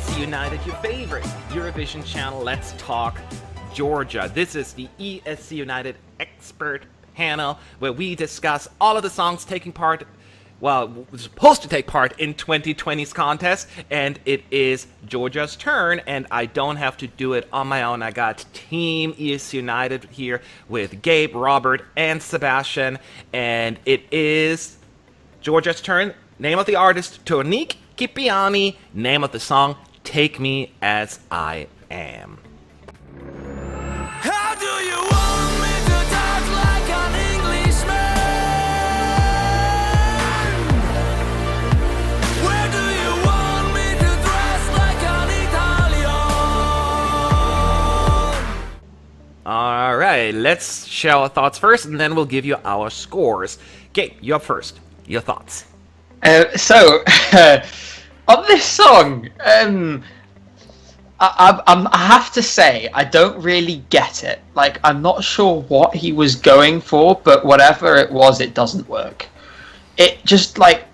ESC United, your favorite Eurovision channel. Let's talk Georgia. This is the ESC United expert panel where we discuss all of the songs taking part, well, supposed to take part in 2020's contest, and it is Georgia's turn, and I don't have to do it on my own. I got Team ESC United here with Gabe, Robert, and Sebastian, and it is Georgia's turn. Name of the artist, Tornike Kipiani. Name of the song, Take Me As I Am. How do you want me to talk like an Englishman? Where do you want me to dress like an Italian? Alright, let's share our thoughts first, and then we'll give you our scores. Gabe, you're up first. Your thoughts. On this song, I have to say, I don't really get it. Like, I'm not sure what he was going for, but whatever it was, it doesn't work. It just, like,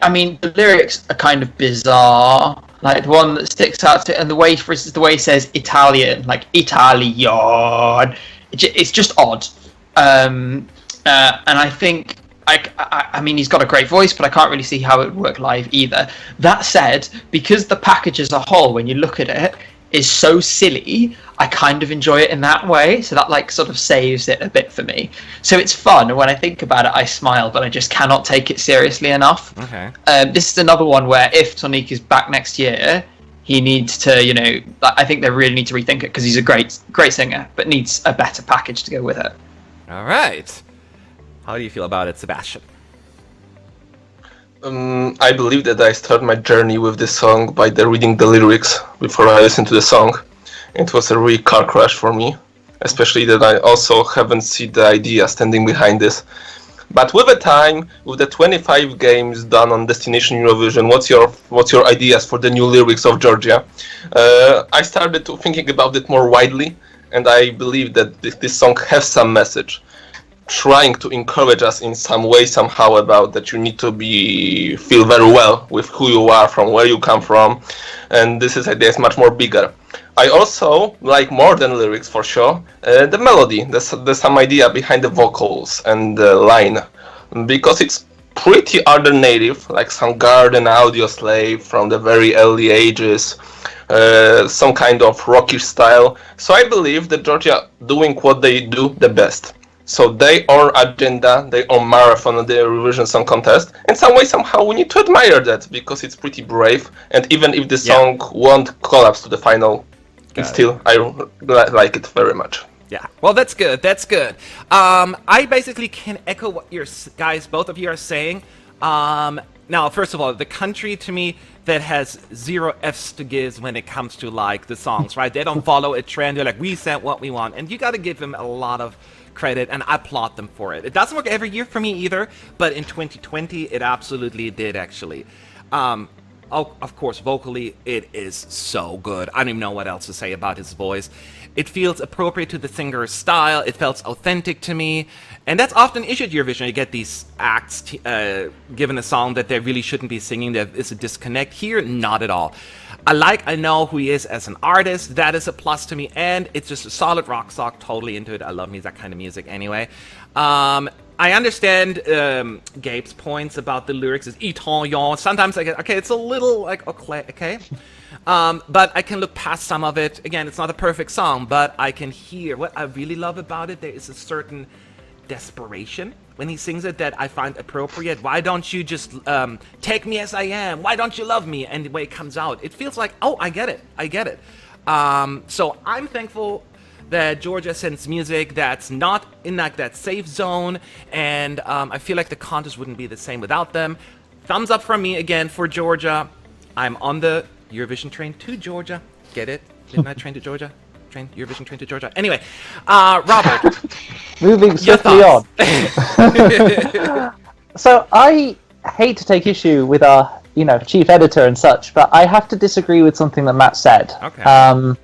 I mean, the lyrics are kind of bizarre. Like, the one that sticks out to it, and the way, for instance, the way he says Italian, like, Italian, it's just odd. And I think... I mean, he's got a great voice, but I can't really see how it would work live either. That said, because the package as a whole, when you look at it, is so silly, I kind of enjoy it in that way. So that, like, sort of saves it a bit for me. So it's fun, and when I think about it, I smile, but I just cannot take it seriously enough. Okay. This is another one where if Tornike is back next year, he needs to, you know, I think they really need to rethink it, because he's a great singer, but needs a better package to go with it. All right. How do you feel about it, Sebastian? I believe that I started my journey with this song by reading the lyrics before I listened to the song. It was a real car crash for me, especially that I also haven't seen the idea standing behind this. But with the time, with the 25 games done on Destination Eurovision, what's your ideas for the new lyrics of Georgia? I started to thinking about it more widely, and I believe that this song has some message, trying to encourage us in some way, somehow, about that you need to feel very well with who you are, from where you come from, and this idea is much more bigger. I also like more than lyrics for sure, the melody. There's some idea behind the vocals and the line, because it's pretty other native, like some garden audio slave from the very early ages, some kind of rockish style. So I believe that Georgia doing what they do the best. So they own agenda, they own marathon of the Eurovision Song Contest. In some way, somehow, we need to admire that, because it's pretty brave. And even if the song won't collapse to the final, I like it very much. Yeah, well, that's good. That's good. I basically can echo what you guys, both of you, are saying. Now, first of all, the country to me that has zero F's to give when it comes to, like, the songs, right? They don't follow a trend. They're like, we said what we want, and you got to give them a lot of credit, and I applaud them for it. It doesn't work every year for me either, but in 2020 it absolutely did, actually. Of course, vocally it is so good. I don't even know what else to say about his voice. It feels appropriate to the singer's style. It felt authentic to me, and that's often an issue at Eurovision. You get these acts given a song that they really shouldn't be singing. There is a disconnect. Here, not at all. I know who he is as an artist. That is a plus to me, and it's just a solid rock song. Totally into it. I love that kind of music anyway. I understand Gabe's points about the lyrics. It's Italian. Sometimes I get, okay, it's a little like, okay. But I can look past some of it. Again, it's not a perfect song, but I can hear what I really love about it. There is a certain desperation when he sings it that I find appropriate. Why don't you just take me as I am? Why don't you love me? And the way it comes out, it feels like, oh, I get it. So I'm thankful that Georgia sends music that's not in like that safe zone, and I feel like the contest wouldn't be the same without them. Thumbs up from me again for Georgia. I'm on the Eurovision train to Georgia. Get it? Midnight train to Georgia? Eurovision train to Georgia. Anyway, Robert. Moving swiftly on. So I hate to take issue with our, chief editor and such, but I have to disagree with something that Matt said. Okay.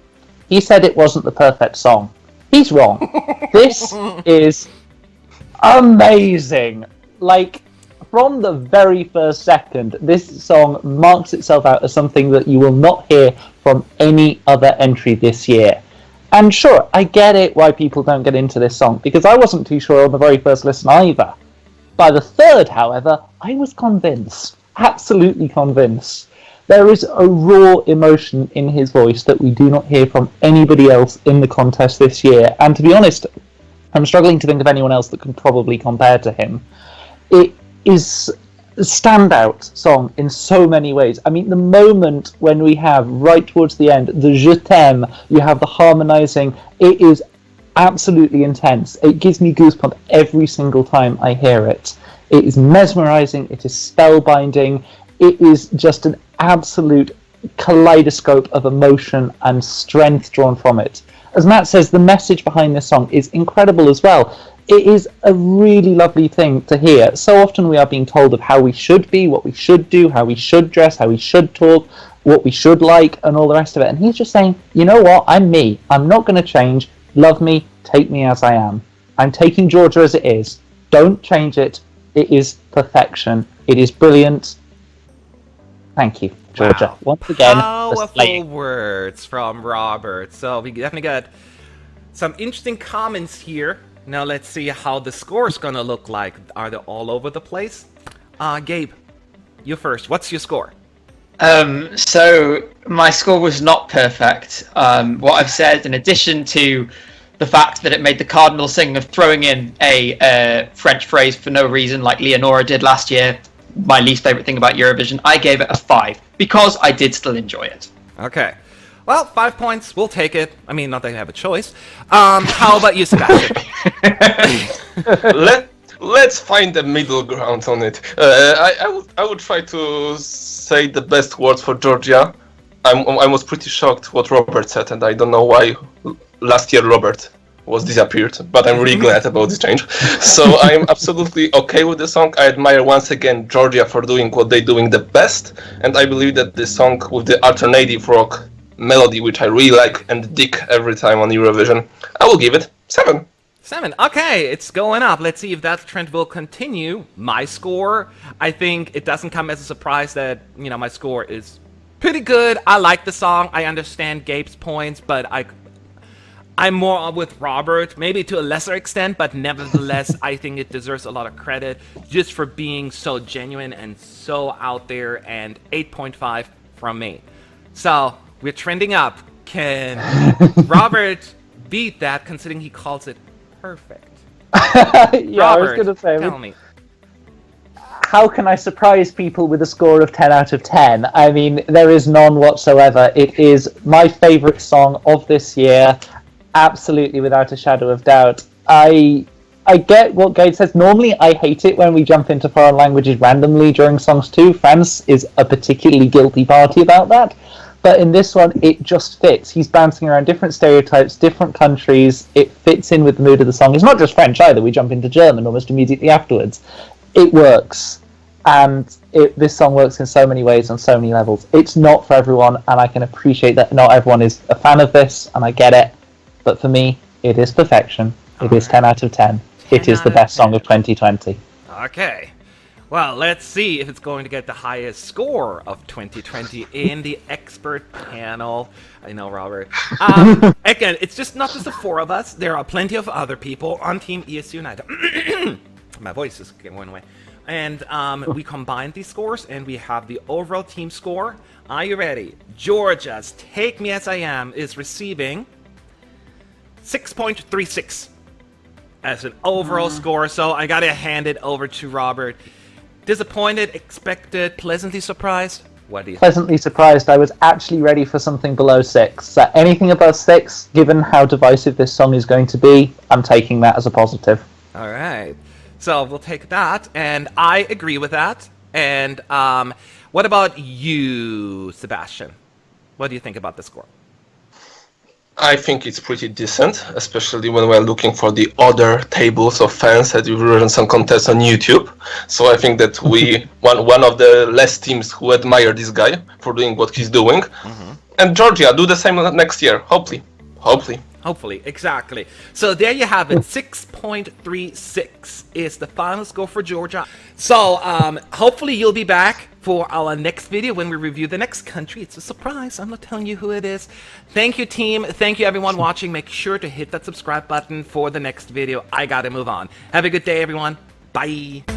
He said it wasn't the perfect song. He's wrong. This is amazing. Like, from the very first second, this song marks itself out as something that you will not hear from any other entry this year. And sure, I get it why people don't get into this song, because I wasn't too sure on the very first listen either. By the third, however, I was convinced. Absolutely convinced. There is a raw emotion in his voice that we do not hear from anybody else in the contest this year. And to be honest, I'm struggling to think of anyone else that can probably compare to him. It is a standout song in so many ways. I mean, the moment when we have, right towards the end, the Je t'aime, you have the harmonising, it is absolutely intense. It gives me goosebumps every single time I hear it. It is mesmerising, it is spellbinding, it is just an absolute kaleidoscope of emotion and strength drawn from it. As Matt says, the message behind this song is incredible as well. It is a really lovely thing to hear. So often we are being told of how we should be, what we should do, how we should dress, how we should talk, what we should like, and all the rest of it. And he's just saying, you know what, I'm me. I'm not going to change. Love me, take me as I am. I'm taking Georgia as it is. Don't change it. It is perfection. It is brilliant. Thank you, Georgia. Wow. Once again, Powerful words from Robert. So we definitely got some interesting comments here. Now let's see how the score's gonna look like. Are they all over the place? Gabe, you first. What's your score? So my score was not perfect. What I've said, in addition to the fact that it made the cardinal sin of throwing in a French phrase for no reason, like Leonora did last year, my least favorite thing about Eurovision, I gave it a 5 because I did still enjoy it. Okay. Well, 5 points. We'll take it. I mean, not that you have a choice. How about you, Sebastian? Let's find a middle ground on it. I would try to say the best words for Georgia. I was pretty shocked what Robert said, and I don't know why last year Robert was disappeared, but I'm really glad about this change. So I'm absolutely okay with the song. I admire once again Georgia for doing what they're doing the best, and I believe that this song with the alternative rock melody, which I really like and dig every time on Eurovision, I will give it 7. 7. Okay, it's going up. Let's see if that trend will continue. My score, I think it doesn't come as a surprise that, my score is pretty good. I like the song. I understand Gabe's points, but I'm more with Robert, maybe to a lesser extent, but nevertheless, I think it deserves a lot of credit just for being so genuine and so out there, and 8.5 from me. So, we're trending up. Can Robert beat that, considering he calls it perfect? Yeah, Robert, I was going to say, tell me. How can I surprise people with a score of 10 out of 10? I mean, there is none whatsoever. It is my favourite song of this year, absolutely without a shadow of doubt. I get what Gabe says. Normally, I hate it when we jump into foreign languages randomly during songs too. France is a particularly guilty party about that. But in this one, it just fits. He's bouncing around different stereotypes, different countries. It fits in with the mood of the song. It's not just French either. We jump into German almost immediately afterwards. It works. And this song works in so many ways on so many levels. It's not for everyone, and I can appreciate that not everyone is a fan of this, and I get it. But for me, it is perfection. It is 10 out of 10. It is the best song of 2020. Okay. Well, let's see if it's going to get the highest score of 2020 in the expert panel. I know, Robert. Again, it's not just the 4 of us. There are plenty of other people on Team ESC United. My voice is going away. And we combined these scores, and we have the overall team score. Are you ready? Georgia's Take Me As I Am is receiving 6.36 as an overall score, so I gotta hand it over to Robert. Disappointed, expected, pleasantly surprised? What do you think? Pleasantly surprised. I was actually ready for something below 6. Anything above 6, given how divisive this song is going to be, I'm taking that as a positive. All right. So we'll take that, and I agree with that. And what about you, Sebastian? What do you think about the score? I think it's pretty decent, especially when we're looking for the other tables of fans at Eurovision Song Contest on YouTube. So I think that we one of the less teams who admire this guy for doing what he's doing. Mm-hmm. And Georgia, do the same next year, hopefully. Hopefully, exactly. So there you have it. 6.36 is the final score for Georgia. So hopefully you'll be back for our next video when we review the next country. It's a surprise. I'm not telling you who it is. Thank you, team. Thank you, everyone watching. Make sure to hit that subscribe button for the next video. I gotta move on. Have a good day, everyone. Bye.